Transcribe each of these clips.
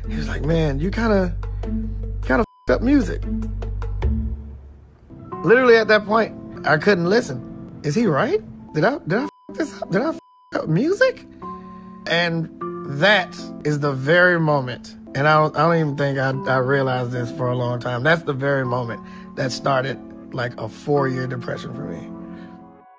He was like, man, you kind of f***ed up music. Literally at that point, I couldn't listen. Is he right? Did I f*** this up? Did I f*** up music? And that is the very moment, and I don't even think I realized this for a long time. That's the very moment that started like a 4-year depression for me.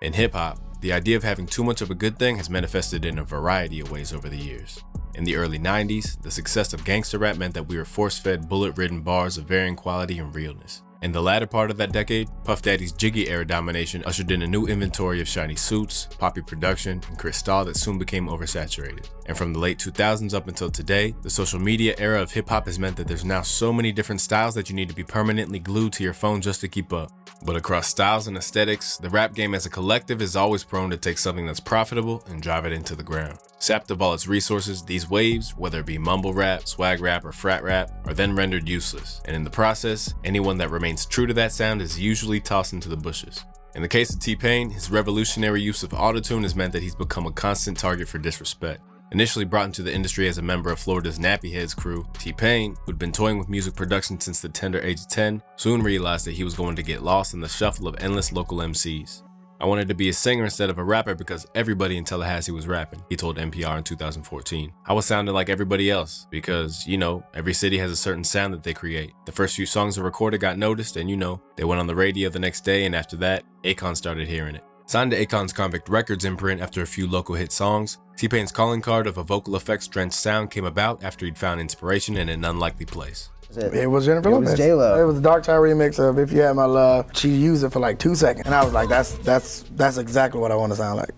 In hip-hop, the idea of having too much of a good thing has manifested in a variety of ways over the years. In the early 90s, the success of gangster rap meant that we were force-fed bullet-ridden bars of varying quality and realness. In the latter part of that decade, Puff Daddy's Jiggy era domination ushered in a new inventory of shiny suits, poppy production, and crystal that soon became oversaturated. And from the late 2000s up until today, the social media era of hip-hop has meant that there's now so many different styles that you need to be permanently glued to your phone just to keep up. But across styles and aesthetics, the rap game as a collective is always prone to take something that's profitable and drive it into the ground. Sapped of all its resources, these waves, whether it be mumble rap, swag rap, or frat rap, are then rendered useless, and in the process, anyone that remains true to that sound is usually tossed into the bushes. In the case of TPain, his revolutionary use of autotune has meant that he's become a constant target for disrespect. Initially brought into the industry as a member of Florida's Nappy Heads crew, TPain, who'd been toying with music production since the tender age of 10, soon realized that he was going to get lost in the shuffle of endless local MCs. I wanted to be a singer instead of a rapper because everybody in Tallahassee was rapping, he told NPR in 2014. I was sounding like everybody else because, you know, every city has a certain sound that they create. The first few songs I recorded got noticed and, you know, they went on the radio the next day, and after that, Akon started hearing it. Signed to Akon's Convict Records imprint after a few local hit songs, T-Pain's calling card of a vocal effects drenched sound came about after he'd found inspiration in an unlikely place. It was Jennifer Lopez. It was J-Lo. It was the Dark Tide remix of If You Had My Love. She used it for like 2 seconds. And I was like, that's exactly what I want to sound like.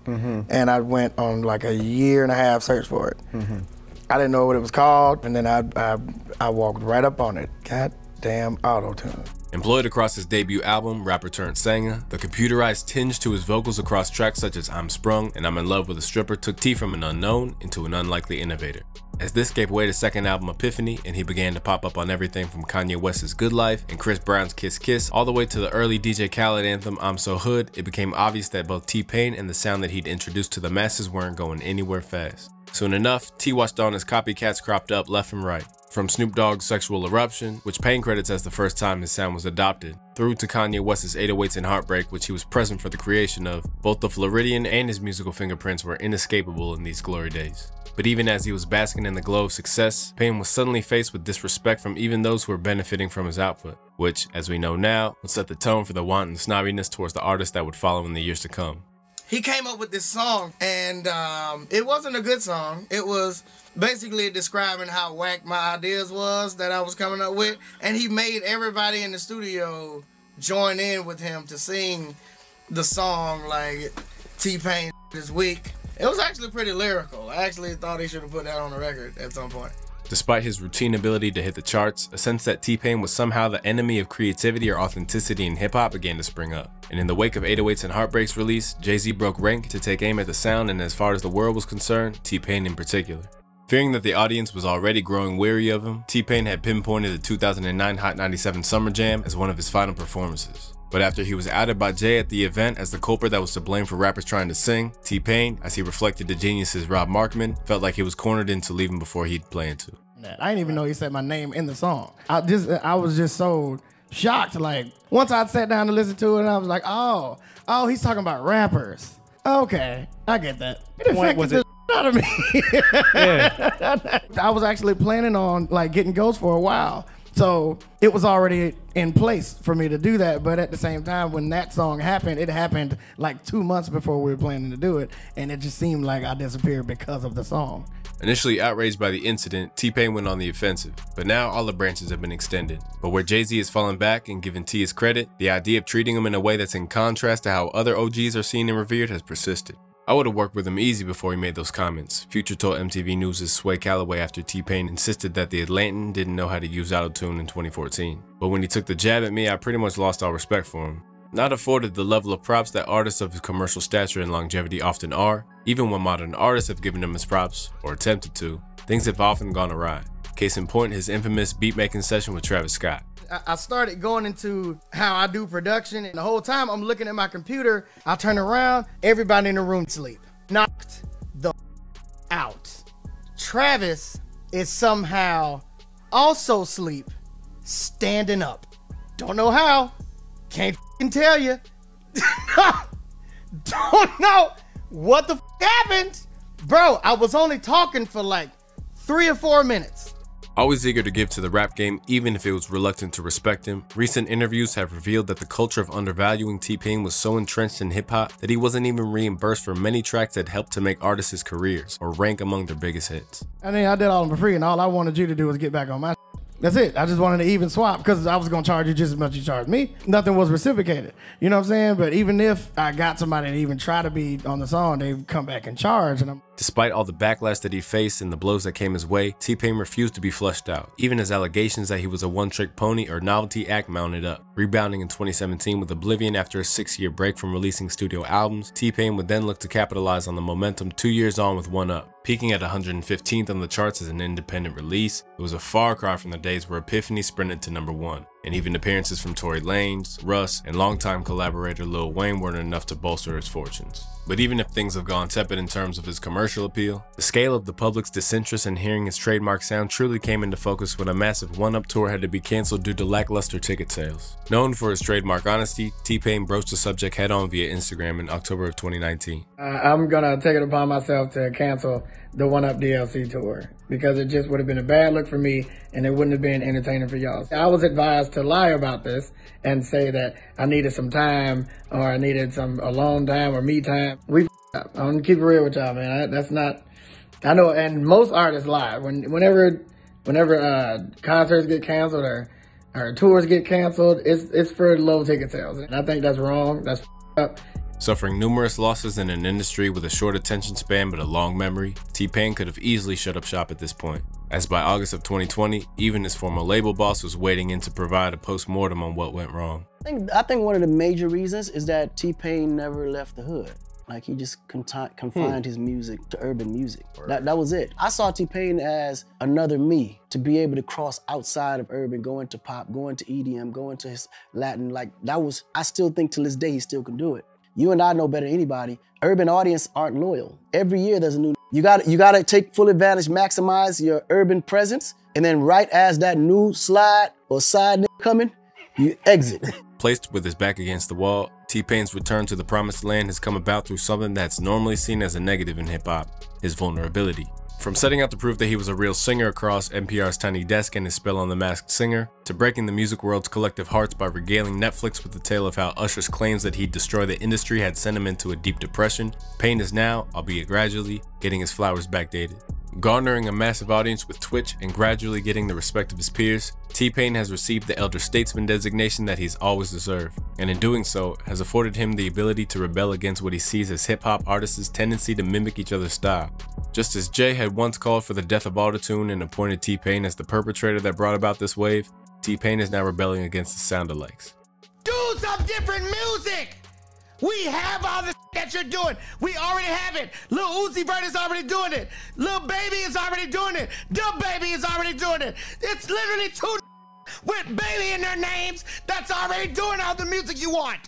And I went on like a 1.5-year search for it. I didn't know what it was called, and then I walked right up on it. Goddamn autotune. Employed across his debut album, rapper turned singer, the computerized tinge to his vocals across tracks such as I'm Sprung and I'm in Love with a Stripper took T from an unknown into an unlikely innovator. As this gave way to second album Epiphany, and he began to pop up on everything from Kanye West's Good Life and Chris Brown's Kiss Kiss all the way to the early DJ Khaled anthem I'm So Hood, it became obvious that both T-Pain and the sound that he'd introduced to the masses weren't going anywhere fast. Soon enough, T watched on as copycats cropped up left and right. From Snoop Dogg's Sexual Eruption, which Pain credits as the first time his sound was adopted, through to Kanye West's 808s and Heartbreak, which he was present for the creation of, both the Floridian and his musical fingerprints were inescapable in these glory days. But even as he was basking in the glow of success, Pain was suddenly faced with disrespect from even those who were benefiting from his output, which, as we know now, would set the tone for the wanton snobbiness towards the artists that would follow in the years to come. He came up with this song, and it wasn't a good song. It was basically describing how whack my ideas was that I was coming up with, and he made everybody in the studio join in with him to sing the song like T-Pain is weak. It was actually pretty lyrical. I actually thought he should have put that on the record at some point. Despite his routine ability to hit the charts, a sense that T-Pain was somehow the enemy of creativity or authenticity in hip-hop began to spring up. And in the wake of 808s and Heartbreak's release, Jay-Z broke rank to take aim at the sound and as far as the world was concerned, T-Pain in particular. Fearing that the audience was already growing weary of him, T-Pain had pinpointed the 2009 Hot 97 Summer Jam as one of his final performances. But after he was outed by Jay at the event as the culprit that was to blame for rappers trying to sing, T-Pain, as he reflected to geniuses Rob Markman, felt like he was cornered into leaving before he'd play into. I didn't even know he said my name in the song. I was just so shocked. Like, once I sat down to listen to it, and I was like, oh, he's talking about rappers. Okay, I get that. It affected the out of me. Yeah. I was actually planning on like getting Ghost for a while. So it was already in place for me to do that, but at the same time, when that song happened, it happened like 2 months before we were planning to do it, and it just seemed like I disappeared because of the song. Initially outraged by the incident, T-Pain went on the offensive, but now all the branches have been extended. But where Jay-Z has fallen back and given T his credit, the idea of treating him in a way that's in contrast to how other OGs are seen and revered has persisted. I would have worked with him easy before he made those comments, Future told MTV News' Sway Calloway after T-Pain insisted that the Atlantan didn't know how to use autotune in 2014. But when he took the jab at me, I pretty much lost all respect for him. Not afforded the level of props that artists of his commercial stature and longevity often are, even when modern artists have given him his props, or attempted to, things have often gone awry. Case in point, his infamous beat-making session with Travis Scott. I started going into how I do production, and the whole time I'm looking at my computer, I turn around, everybody in the room sleep. Knocked the out. Travis is somehow also sleep standing up. Don't know how. Can't tell you. Don't know what the happened. Bro, I was only talking for like 3 or 4 minutes. Always eager to give to the rap game, even if it was reluctant to respect him, recent interviews have revealed that the culture of undervaluing T-Pain was so entrenched in hip-hop that he wasn't even reimbursed for many tracks that helped to make artists' careers or rank among their biggest hits. I mean, I did all of them for free, and all I wanted you to do was get back on my That's it. I just wanted to even swap because I was going to charge you just as much as you charged me. Nothing was reciprocated. You know what I'm saying? But even if I got somebody to even try to be on the song, they'd come back and charge. And Despite all the backlash that he faced and the blows that came his way, T-Pain refused to be flushed out. Even as allegations that he was a one-trick pony or novelty act mounted up. Rebounding in 2017 with Oblivion after a 6-year break from releasing studio albums, T-Pain would then look to capitalize on the momentum 2 years on with One Up. Peaking at 115th on the charts as an independent release, it was a far cry from the days where Epiphany sprinted to #1, and even appearances from Tory Lanez, Russ, and longtime collaborator Lil Wayne weren't enough to bolster his fortunes. But even if things have gone tepid in terms of his commercial appeal, the scale of the public's disinterest in hearing his trademark sound truly came into focus when a massive One Up tour had to be canceled due to lackluster ticket sales. Known for his trademark honesty, T-Pain broached the subject head-on via Instagram in October of 2019. I'm gonna take it upon myself to cancel the One Up DLC tour because it just would have been a bad look for me and it wouldn't have been entertaining for y'all. I was advised to lie about this and say that I needed some time or I needed some alone time or me time. I'm gonna keep it real with y'all, man. That's not, I know, and most artists lie. Whenever concerts get canceled or tours get canceled, it's for low ticket sales. And I think that's wrong. That's up. Suffering numerous losses in an industry with a short attention span but a long memory, T-Pain could have easily shut up shop at this point, as by August of 2020, even his former label boss was wading in to provide a post-mortem on what went wrong. I think one of the major reasons is that T-Pain never left the hood. Like, he just confined his music to urban music. That was it. I saw T-Pain as another me, to be able to cross outside of urban, go into pop, go into EDM, go into his Latin. Like, I still think to this day he still can do it. You and I know better than anybody, urban audience aren't loyal. Every year there's a new, you gotta take full advantage, maximize your urban presence, and then right as that new slide or side coming, you exit. Placed with his back against the wall, T-Pain's return to the promised land has come about through something that's normally seen as a negative in hip-hop, his vulnerability. From setting out to prove that he was a real singer across NPR's Tiny Desk and his spell on The Masked Singer, to breaking the music world's collective hearts by regaling Netflix with the tale of how Usher's claims that he'd destroy the industry had sent him into a deep depression, Pain is now, albeit gradually, getting his flowers backdated. Garnering a massive audience with Twitch and gradually getting the respect of his peers, T-Pain has received the elder statesman designation that he's always deserved, and in doing so, has afforded him the ability to rebel against what he sees as hip-hop artists' tendency to mimic each other's style. Just as Jay had once called for the death of autotune and appointed T-Pain as the perpetrator that brought about this wave, T-Pain is now rebelling against the sound-alikes. Do some different music! We have all the that you're doing. We already have it. Lil Uzi Vert is already doing it. Lil Baby is already doing it. Dub Baby is already doing it. It's literally two with baby in their names that's already doing all the music you want.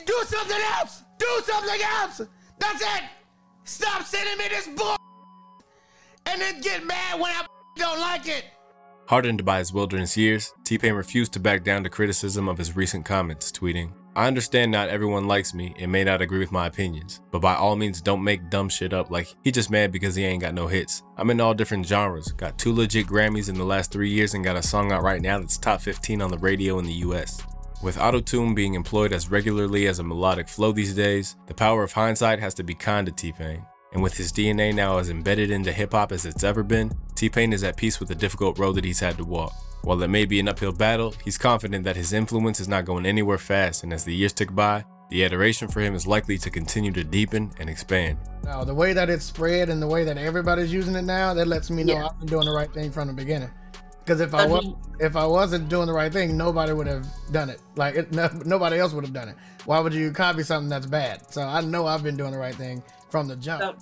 Do something else. Do something else. That's it. Stop sending me this bull and then get mad when I don't like it. Hardened by his wilderness years, T-Pain refused to back down to criticism of his recent comments, tweeting, "I understand not everyone likes me and may not agree with my opinions, but by all means don't make dumb shit up like he just mad because he ain't got no hits. I'm in all different genres, got 2 legit Grammys in the last 3 years and got a song out right now that's top 15 on the radio in the US. With autotune being employed as regularly as a melodic flow these days, the power of hindsight has to be kind to T-Pain. And with his DNA now as embedded into hip-hop as it's ever been, T-Pain is at peace with the difficult road that he's had to walk. While it may be an uphill battle, he's confident that his influence is not going anywhere fast, and as the years tick by, the adoration for him is likely to continue to deepen and expand. Now, the way that it's spread and the way that everybody's using it now, that lets me know I've been doing the right thing from the beginning. Because if I wasn't doing the right thing, nobody would have done it. Like, nobody else would have done it. Why would you copy something that's bad? So I know I've been doing the right thing from the jump.